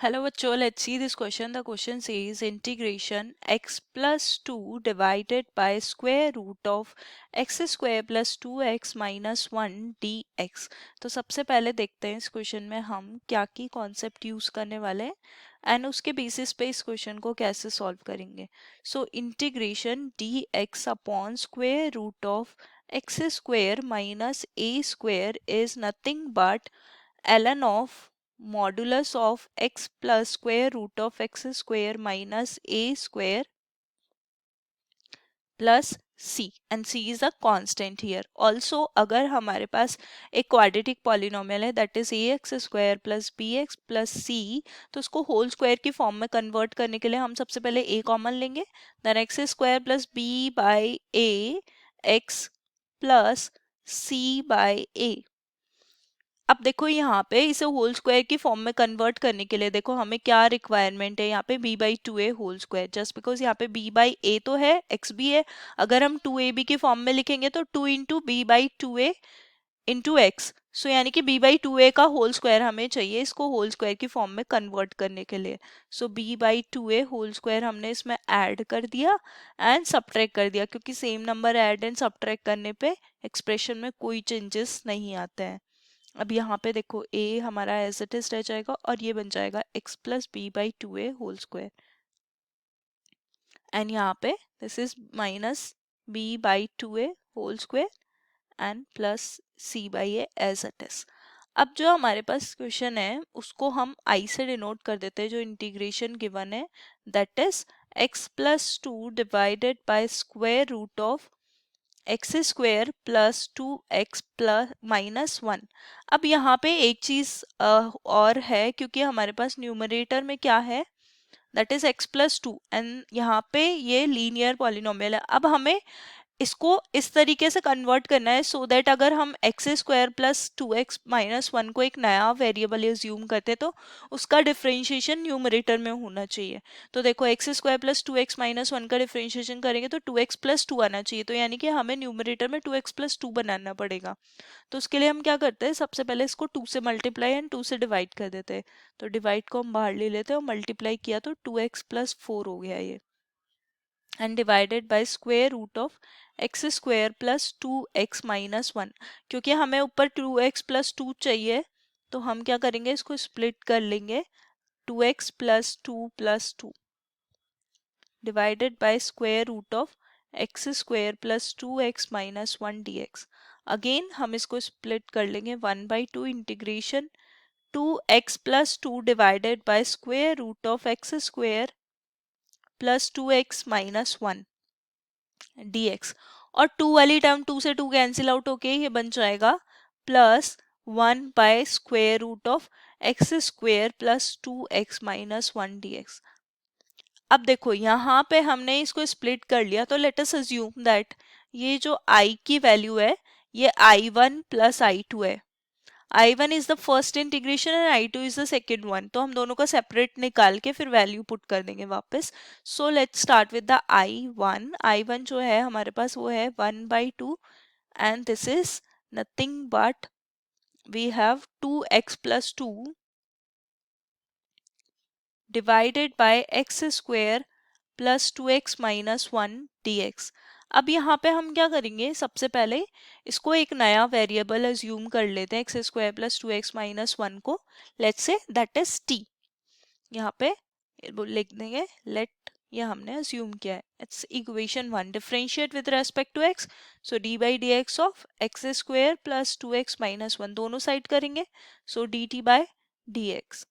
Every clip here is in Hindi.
Hello bachcho, let's see this question. The question says integration x plus 2 divided by square root of x square plus 2x minus 1 dx. तो सबसे पहले देखते हैं इस क्वेश्चन में हम क्या की कॉन्सेप्ट यूज करने वाले हैं एंड उसके बेसिस पे इस क्वेश्चन को कैसे सॉल्व करेंगे. सो integration dx upon square root of x square minus a square is nothing but ln of modulus of x plus square root of x square minus a square plus c and c is a constant here. Also अगर हमारे पास एक क्वाड्रेटिक पॉलिनोमियल है that is ax square plus bx plus c, तो उसको होल स्क्वायर की फॉर्म में कन्वर्ट करने के लिए हम सबसे पहले a कॉमन लेंगे, then x square plus b by a x plus c by a. अब देखो यहाँ पे इसे होल स्क्वायर की फॉर्म में कन्वर्ट करने के लिए देखो हमें क्या रिक्वायरमेंट है, यहाँ पे b by two a whole square, just because यहाँ पे b बाई ए तो है, x भी है. अगर हम 2ab की फॉर्म में लिखेंगे तो 2 into b by two a into x, so यानी कि b बाई टू ए का होल स्क्वायर हमें चाहिए इसको होल स्क्वायर की फॉर्म में कन्वर्ट करने के लिए. So b by two a whole square हमने इसमें ऐड कर दिया एंड सब्ट्रैक्ट कर दिया, क्योंकि same number add and subtract करने पे एक्सप्रेशन में कोई चेंजेस नहीं आते हैं. अब यहाँ पे देखो a हमारा एज इट इज रह जाएगा और ये बन जाएगा x plus b by two a whole square and यहाँ पे this is minus b by two a whole square and plus c by a as it is. अब जो हमारे पास क्वेश्चन है उसको हम i से डिनोट कर देते हैं, जो इंटीग्रेशन गिवन है that is x plus two divided by square root of x square plus two x plus minus one. अब यहाँ पे एक चीज और है, क्योंकि हमारे पास न्यूमरेटर में क्या है that is x plus to and यहाँ पे ये लीनियर पॉलिनोमियल है. अब हमें इसको इस तरीके से कन्वर्ट करना है सो दैट अगर हम x square plus two x minus one को एक नया वेरिएबल एज्यूम करते तो उसका डिफरेंशिएशन न्यूमरेटर में होना चाहिए. तो देखो x square plus two x minus one का डिफरेंशिएशन करेंगे तो टू एक्स प्लस टू आना चाहिए, तो यानी कि हमें न्यूमरेटर में टू एक्स प्लस टू बनाना पड़ेगा. तो उसके लिए हम क्या करते हैं, सबसे पहले इसको टू से मल्टीप्लाई एंड टू से डिवाइड कर देते हैं. तो डिवाइड को हम बाहर ले लेते हैं और मल्टीप्लाई किया तो टू एक्स प्लस फोर हो गया ये, and divided by square root of x square plus two x minus one. क्योंकि हमें ऊपर टू एक्स प्लस टू चाहिए तो हम क्या करेंगे, इसको स्प्लिट कर लेंगे, two x plus two divided by square root of x square plus two x minus one d x. Again हम इसको स्प्लिट कर लेंगे, one by two integration two x plus two divided by square root of x square plus two x minus one dx. और टू वाली टर्म टू से टू कैंसिल आउट होके ये बन जाएगा plus one by square root of x square plus two x minus one dx. अब देखो यहाँ पे हमने इसको स्प्लिट कर लिया, तो लेट अस अज्यूम दैट ये जो i की वैल्यू है ये i1 प्लस i2 है. I1 is the first integration and I2 is the second one, तो हम दोनों का सेपरेट निकाल के फिर वैल्यू पुट कर देंगे वापस. So let's start with the I1 जो है हमारे पास वो है one by two and this is nothing but we have two x plus two divided by x square plus two x minus one d x. अब यहाँ पे हम क्या करेंगे, सबसे पहले इसको एक नया वेरिएबल अज्यूम कर लेते हैं x square plus two x minus one को, let's say that is t. यहाँ पे लिख देंगे लेट, ये हमने अज्यूम किया है, it's equation one. Differentiate with respect to x, so d by d x of x square plus two x minus one दोनों साइड करेंगे, so d t by d x.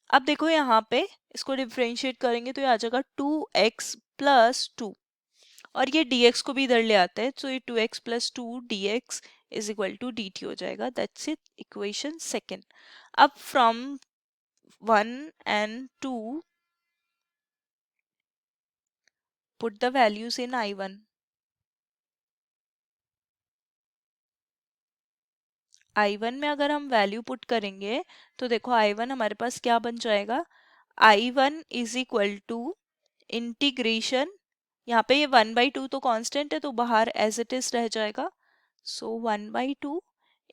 अब देखो यहाँ पे इसको डिफरेंशिएट करेंगे तो ये आ जाएगा टू एक्स प्लस टू, और ये dx को भी इधर ले आते हैं, तो ये two x plus two d x is equal to d t हो जाएगा. That's it, equation second. अब from one and two put the values in I1. I1 में अगर हम वैल्यू पुट करेंगे तो देखो I1 हमारे पास क्या बन जाएगा, I1 is equal to integration, यहाँ पे ये वन बाई टू तो कांस्टेंट है तो बाहर एज इट इज रह जाएगा, so one by two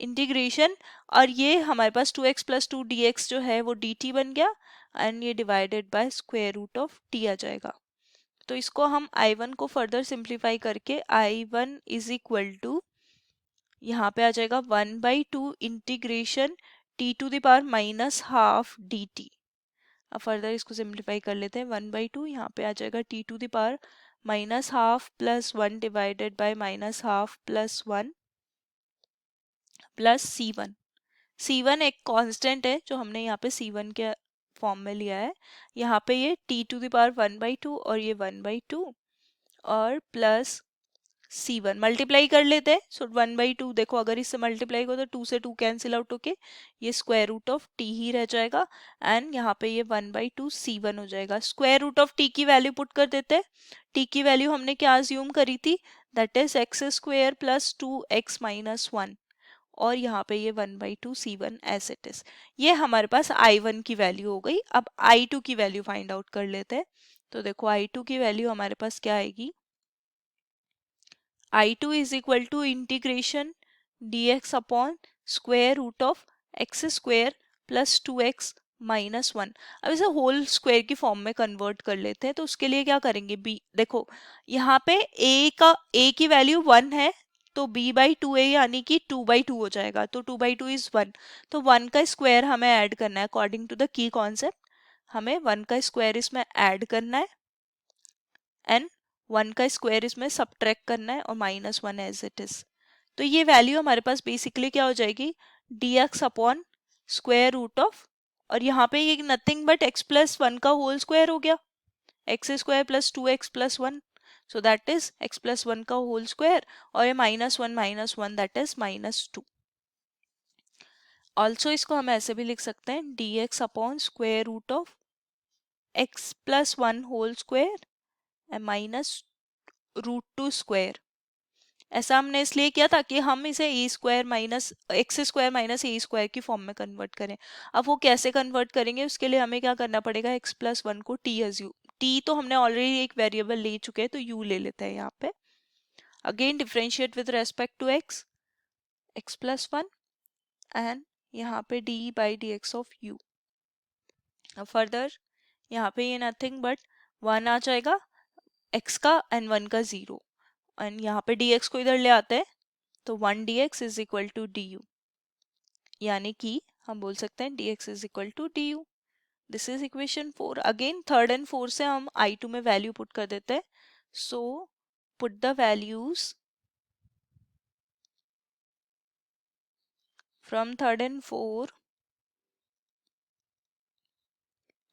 integration, और ये हमारे पास two x plus two d x जो है वो डी टी बन गया. एंड ये divided by square root of t आ जाएगा। तो इसको हम I1 को फर्दर सिंप्लीफाई करके I1 इज इक्वल टू, यहाँ पे आ जाएगा 1/2 integration t to the power minus half d t. अब फर्दर इसको सिंप्लीफाई कर लेते हैं, 1/2 यहाँ पे आ जाएगा t to the power minus half plus 1 divided by minus half plus 1 plus C1। C1 एक कांस्टेंट है जो हमने यहाँ पे C1 के फॉर्म में लिया है। यहाँ पे ये टी टू द पावर 1/2 और ये 1/2 और प्लस C1 मल्टीप्लाई कर लेते हैं। सो 1/2 देखो, अगर इससे मल्टीप्लाई को तो 2 से 2 कैंसिल आउट होके ये स्क्वायर रूट ऑफ टी ही रह जाएगा एंड यहाँ पे ये 1/2 C1 हो जाएगा। स्क्वायर रूट ऑफ टी की वैल्यू पुट कर देते हैं। टी की वैल्यू हमने क्या अज्यूम करी थी, that is x square plus 2x minus 1 और यहाँ पे ये 1/2 C1 एज इट इज। ये हमारे पास I1 की वैल्यू हो गई। अब I2 की वैल्यू फाइंड आउट कर लेते हैं। तो देखो I2 की वैल्यू हमारे पास क्या आएगी, I2 is equal to integration dx upon square root of x square plus 2x minus 1। अब इसे होल स्क्वायर की फॉर्म में कन्वर्ट कर लेते हैं। तो उसके लिए क्या करेंगे, b देखो यहाँ पे a की वैल्यू 1 है तो b/2a यानी कि 2/2 हो जाएगा। तो 2/2 इज 1, तो 1 का स्क्वायर हमें ऐड करना है according to the key concept. हमें 1 का स्क्वायर इसमें ऐड करना है एंड 1 का स्क्वायर इसमें सब्ट्रैक्ट करना है और माइनस 1 एज इट इज। तो ये वैल्यू हमारे पास बेसिकली क्या हो जाएगी, dx upon square root of, और यहाँ पे ये नथिंग बट x प्लस 1 का होल स्क्वायर हो गया, x square plus 2x plus 1, so that is x plus 1 का होल स्क्वायर और ये minus one that is -2। Also इसको हम ऐसे भी लिख सकते हैं, dx upon square root of x plus 1 whole square minus √2 square. ऐसा हमने इसलिए किया ताकि हम इसे a square minus x square minus a square की फॉर्म में कन्वर्ट करें। अब वो कैसे कन्वर्ट करेंगे, उसके लिए हमें क्या करना पड़ेगा, एक्स प्लस 1 को टी अज्यूम, टी तो हमने ऑलरेडी एक वेरिएबल ले चुके हैं तो यू ले लेते हैं यहाँ पे। Again differentiate with respect to x, x plus 1 and यहाँ पे d by d x of u. अब फर्दर यहाँ पे ये नथिंग बट 1 आ जाएगा x का एंड 1 का 0 एंड यहाँ पे dx को इधर ले आते हैं तो 1 dx is equal to du, यानी कि हम बोल सकते हैं dx is equal to du। This is equation 4। Again third and fourth से हम I2 में वैल्यू पुट कर देते हैं। So put the values from third and four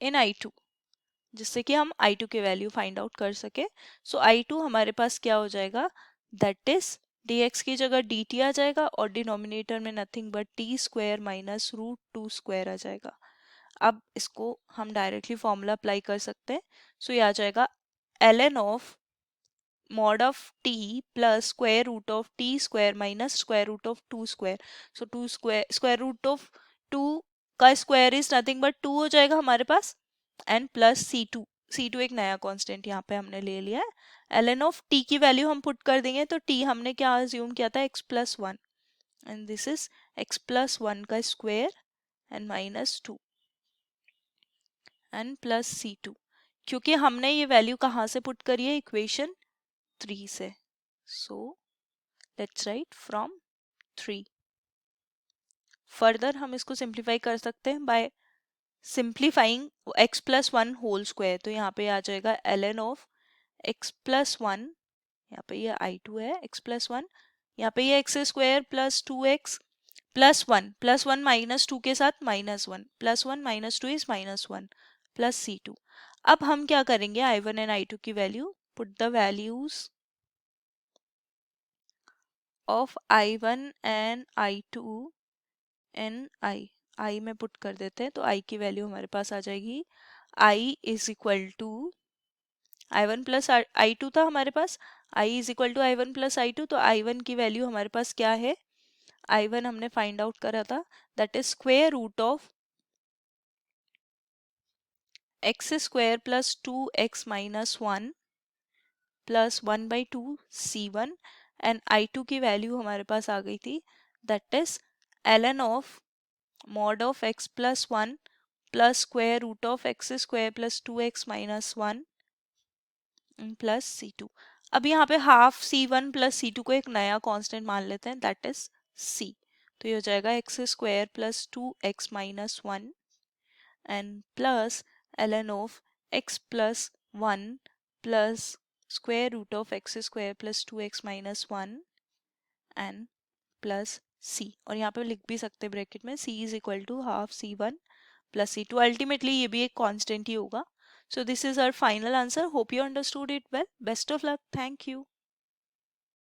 in I2 जिससे कि हम I2 के वैल्यू फाइंड आउट कर सके। सो I2 हमारे पास क्या हो जाएगा, दैट इज dx की जगह dt आ जाएगा और डिनोमिनेटर में nothing but t square minus √2 square आ जाएगा। अब इसको हम डायरेक्टली फॉर्मूला अप्लाई कर सकते हैं। सो ये आ जाएगा ln of mod of t plus square root of t square minus square root of 2 square. So 2 square root of 2 का स्क्वायर इज नथिंग बट 2 हो जाएगा हमारे पास एंड प्लस C2 एक नया कांस्टेंट यहाँ पे हमने ले लिया है। ln ऑफ t की वैल्यू हम पुट कर देंगे तो t हमने क्या अज्यूम किया था, x plus 1 and this is x plus 1 का square and -2 and plus C2, क्योंकि हमने ये वैल्यू कहाँ से पुट करी है, इक्वेशन 3 से। So let's write from 3। Further हम इसको सिंप्लीफाई कर सकते हैं by simplifying x plus 1 whole square. तो यहाँ पे आ जाएगा ln ऑफ x प्लस 1, यहाँ पे ये I2 है, x प्लस 1, यहाँ पे ये x square plus 2x plus 1 minus 2 के साथ -1 plus 1 minus 2 is -1 plus C2। अब हम क्या करेंगे, I1 एंड I2 की value, put the values of I1 and I2 in I में पुट कर देते हैं तो I की वैल्यू हमारे पास आ जाएगी, I is equal to I1 plus I2 था हमारे पास, I is equal to I1 plus I2, तो I1 की वैल्यू हमारे पास क्या है, I1 हमने फाइंड आउट करा था, that is square root of x square plus 2x minus 1 plus 1/2 C1 and I2 की वैल्यू हमारे पास आ गई थी, that is ln of mod of x plus 1 plus square root of x square plus 2x minus 1 plus c2। अब यहाँ पे हाफ c1 प्लस c2 को एक नया कांस्टेंट मान लेते हैं, दैट इज c। तो ये हो जाएगा x square plus 2x minus 1 and plus ln of x plus 1 plus square root of x square plus 2x minus 1 and plus c। और यहाँ पे लिख भी सकते हैं ब्रैकेट में c is equal to half c1 plus c2। Ultimately ये भी एक कांस्टेंट ही होगा। So this is our final answer. Hope you understood it well. Best of luck. Thank you.